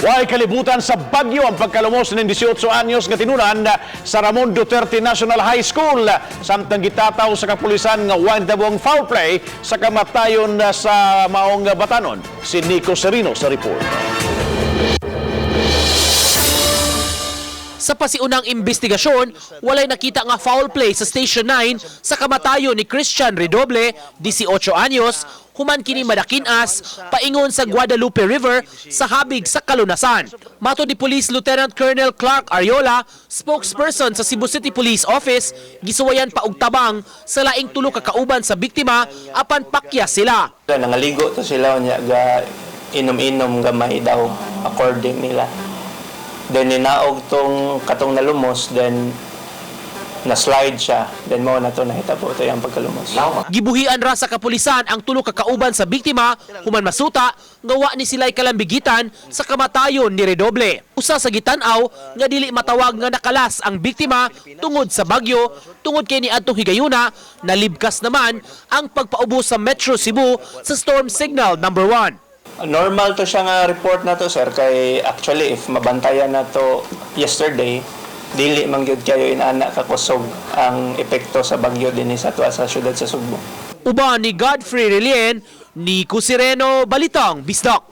Way kalibutan sa Bagyo ang pagkalumos ng 18 anyos nga tinunan sa Ramon Duterte National High School. Samtang gitataw sa kapulisan nga wandabong foul play sa kamatayon sa maong batanon. Si Nico Serino sa report. Sa pasiunang investigasyon, walay nakita nga foul play sa Station 9 sa kamatayon ni Christian Redoble, 18 anyos, human kini madakinas, paingon sa Guadalupe River sa habig sa kalunasan. Mato ni Police Lieutenant Colonel Clark Ariola, spokesperson sa Cebu City Police Office, gisuwayan pa og tabang sa laing tulo ka kauban sa biktima apan pakya sila. Nangaligo to sila nya ga inom-inom gamay daw according nila. Then ninaog tong katong nalumos, then na-slide siya. Then mo na to nahitabo to yung pagkalumos. Gibuhian ra sa kapulisan ang tulo ka kauban sa biktima, human masuta nga wa ni sila'y kalambigitan sa kamatayon ni Redoble. Usa sa gitan-aw nga dili matawag nga nakalas ang biktima tungod sa bagyo, tungod kay niadtong higayuna, nalibkas naman ang pagpaubos sa Metro Cebu sa Storm Signal number 1. Normal to siya nga report na to, sir, kay actually if mabantayan na to yesterday, dili man gyud kayo inana kakusog ang epekto sa bagyo dinhi sa tuwa sa syudad sa Sugbo. Uban ni Godfrey Relien, Nico Sereno, Balitang Bisdak.